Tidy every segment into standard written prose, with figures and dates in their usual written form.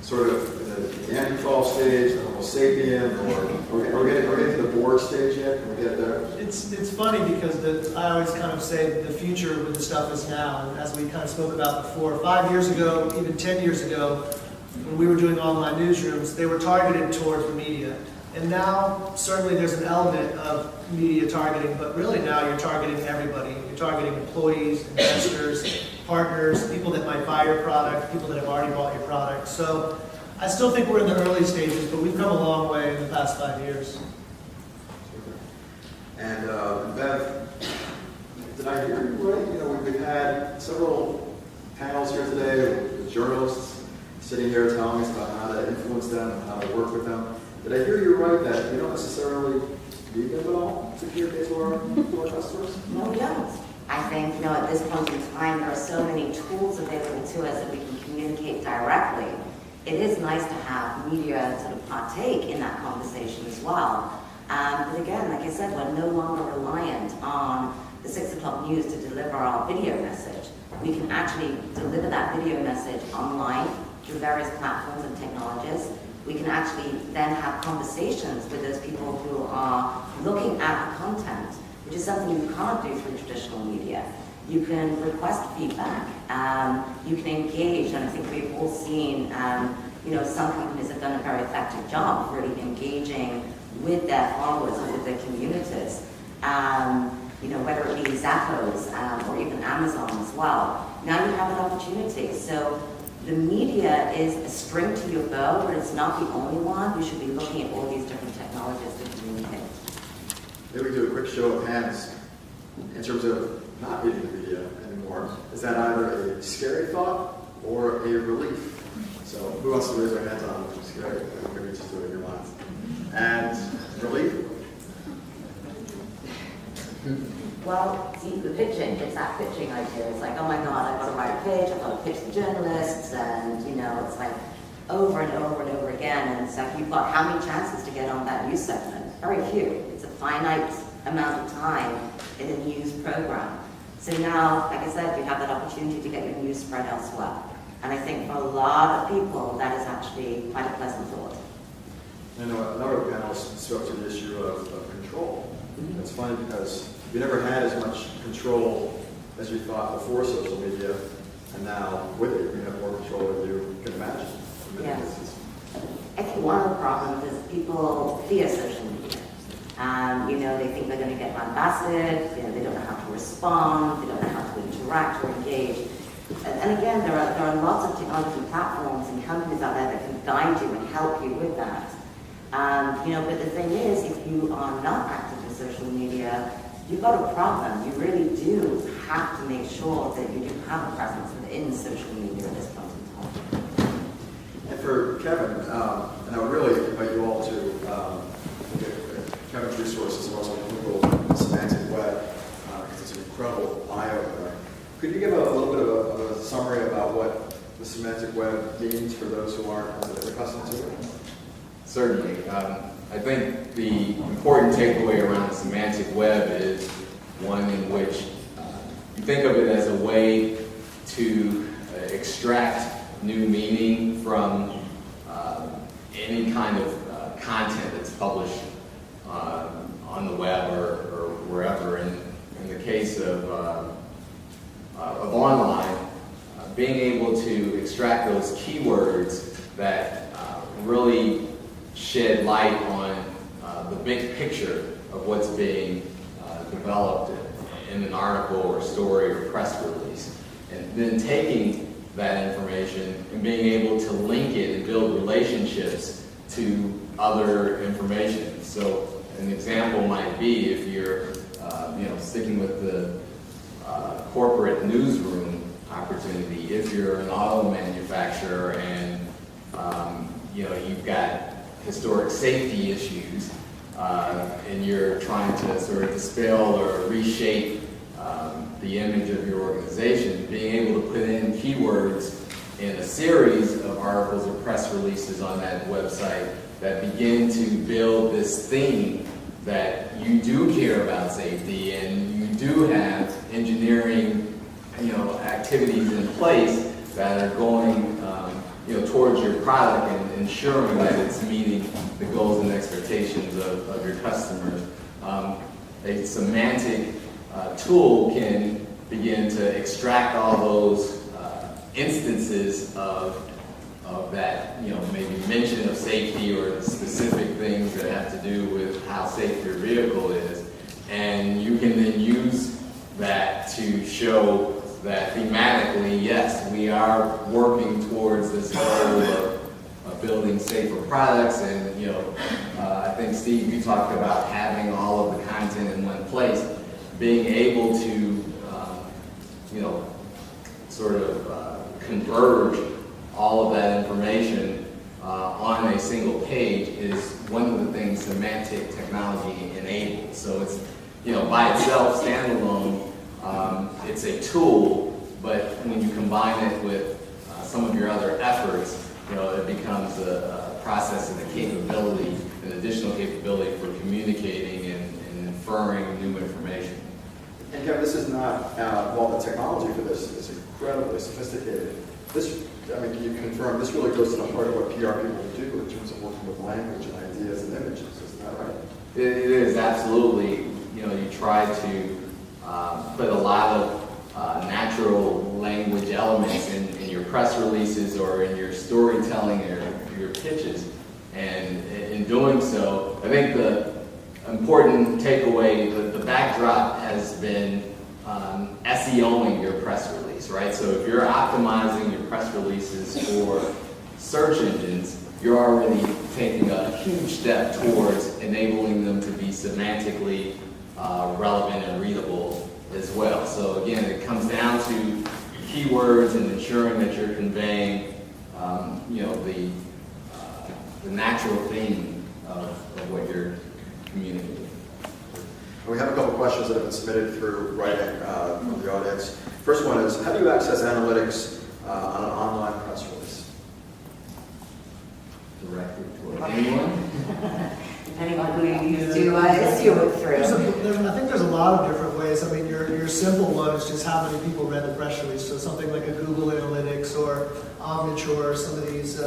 sort of in the McFall stage, the Homo sapien, or we're getting to the Borg stage yet? Can we get there? It's funny because I always kind of say the future with the stuff is now. And as we kind of spoke about before, 5 years ago, even 10 years ago, when we were doing online newsrooms, they were targeted towards the media. And now, certainly there's an element of media targeting, but really now you're targeting everybody. You're targeting employees, investors, partners, people that might buy your product, people that have already bought your product. So I still think we're in the early stages, but we've come a long way in the past 5 years. And Bev, did I hear you right? You know, we've had several panels here today with journalists sitting here telling us about how to influence them, how to work with them. Did I hear you right that you don't necessarily need them at all to communicate to our customers? No, we don't. I think, at this point in time, there are so many tools available to us that we can communicate directly. It is nice to have media sort of partake in that conversation as well. But again, like I said, we're no longer reliant on the 6 o'clock news to deliver our video message. We can actually deliver that video message online through various platforms and technologies. We can actually then have conversations with those people who are looking at the content, which is something you can't do through traditional media. You can request feedback, you can engage, and I think we've all seen, some companies have done a very effective job of really engaging with their followers and with their communities. Whether it be Zappos or even Amazon as well. Now you have an opportunity. So the media is a string to your bow, but it's not the only one. You should be looking at all these different technologies to communicate. Maybe we do a quick show of hands in terms of not reading the media anymore. Is that either a scary thought or a relief? So who wants to raise their hands on it? Scary. Maybe just do it in your minds. And relief? Well, see, the pitching, it's that pitching idea. It's like, oh my God, I've got to write a page, I've got to pitch the journalists, and, it's like over and over and over again. And so you've got how many chances to get on that news segment? Very few. It's a finite amount of time in a news program. So now, like I said, you have that opportunity to get your news spread elsewhere. And I think for a lot of people, that is actually quite a pleasant thought. I know another panelist spoke to the issue of control. It's funny because you never had as much control as you thought before social media, and now with it, you have more control than you can imagine. Yes. I think one of the problems is people fear social media. They think they're going to get lambasted, they don't know how to respond, they don't know how to interact or engage. And again, there are lots of technology platforms and companies out there that can guide you and help you with that. But the thing is, if you are not active in social media, you've got a problem. You really do have to make sure that you do have a presence within social media at this point in time. And for Kevin, and I would really invite you all to look at Kevin's resources and also Google the Semantic Web, because it's an incredible eye-opener. Could you give a little bit of a summary about what the Semantic Web means for those who aren't accustomed to it? Certainly. I think the important takeaway around the semantic web is one in which you think of it as a way to extract new meaning from any kind of content that's published on the web or wherever. In the case of online, being able to extract those keywords that really shed light on the big picture of what's being developed in an article or story or press release, and then taking that information and being able to link it and build relationships to other information. So an example might be if you're sticking with the corporate newsroom opportunity, if you're an auto manufacturer and you've got historic safety issues, and you're trying to sort of dispel or reshape the image of your organization, being able to put in keywords in a series of articles or press releases on that website that begin to build this theme that you do care about safety and you do have engineering activities in place that are going towards your product and ensuring that it's meeting the goals and expectations of your customers. A semantic tool can begin to extract all those instances of that, maybe mention of safety or the specific things that have to do with how safe your vehicle is. And you can then use that to show that thematically, yes, we are working towards this goal of building safer products. And, I think, Steve, you talked about having all of the content in one place, being able to, sort of converge all of that information on a single page is one of the things semantic technology enables. So it's, by itself, standalone, it's a tool, but when you combine it with some of your other efforts, it becomes a process and a capability, an additional capability for communicating and inferring new information. And Kevin, this is not, the technology for this is incredibly sophisticated. This, can you confirm, this really goes to the heart of what PR people do in terms of working with language and ideas and images, isn't that right? It is, absolutely. You try to put a lot of natural language elements in your press releases or in your storytelling or your pitches. And in doing so, I think the important takeaway, the backdrop has been SEOing your press release, right? So if you're optimizing your press releases for search engines, you're already taking a huge step towards enabling them to be semantically relevant and readable as well. So again, it comes down to keywords and ensuring that you're conveying, the natural theme of what you're communicating. We have a couple questions that have been submitted through writing from the audience. First one is, how do you access analytics on an online press release? Directed toward anyone? Depending on who you use to issue it through. I think there's a lot of different ways. Your simple one is just how many people read the press release. So something like a Google Analytics or Omniture or some of these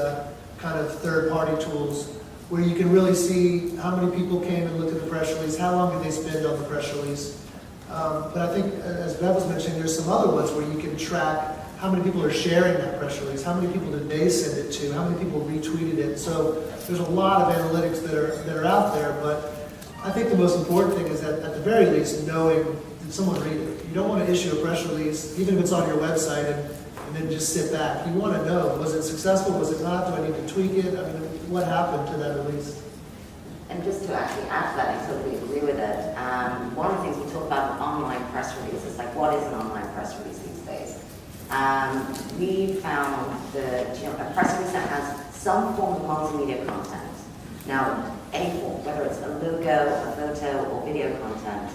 kind of third-party tools where you can really see how many people came and looked at the press release, how long did they spend on the press release. But I think, as Bev was mentioning, there's some other ones where you can track how many people are sharing that press release, how many people did they send it to, how many people retweeted it. So there's a lot of analytics that are out there, but I think the most important thing is that at the very least knowing, did someone read it? You don't want to issue a press release, even if it's on your website, and then just sit back. You want to know, was it successful, was it not, do I need to tweak it? What happened to that release? And just to actually add to that, I totally agree with it. One of the things we talk about in online press releases, like what is an online press release these days? We found that a press release that has some form of multimedia content. Now, any form, whether it's a logo, a photo, or video content,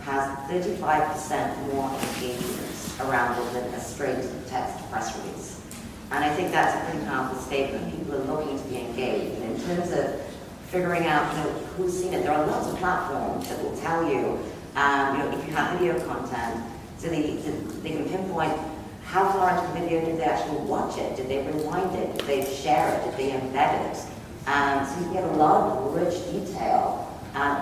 has 35% more engagements around it than a straight text press release. And I think that's a pretty powerful statement. People are looking to be engaged. And in terms of figuring out, who's seen it, there are lots of platforms that will tell you, if you have video content, so they can pinpoint how far into the video did they actually watch it, did they rewind it, did they share it, did they embed it. So you get a lot of rich detail,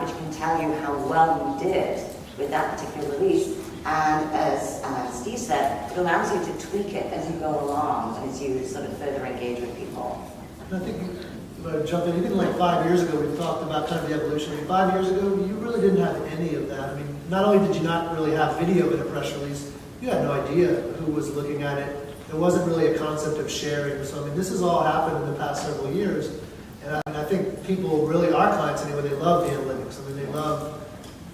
which can tell you how well you did with that particular release. And as Steve said, it allows you to tweak it as you go along, and as you sort of further engage with people. I think, jump in, even like 5 years ago, we talked about kind of the evolution. 5 years ago, you really didn't have any of that. Not only did you not really have video in a press release, you had no idea who was looking at it. There wasn't really a concept of sharing. So, this has all happened in the past several years. And I think people really, our clients anyway, they love the analytics.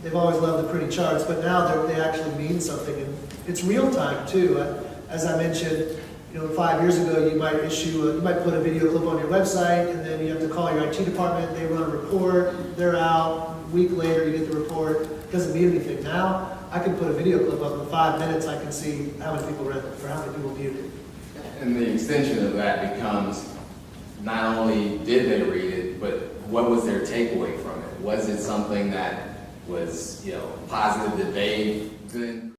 They've always loved the pretty charts, but now they actually mean something. And it's real time too. As I mentioned, 5 years ago, you might put a video clip on your website, and then you have to call your IT department. They run a report. They're out. A week later, you get the report. It doesn't mean anything. Now, I can put a video clip up in 5 minutes. I can see how many people read it or how many people viewed it. And the extension of that becomes not only did they read it, but what was their takeaway from it? Was it something that was, positive that they didn't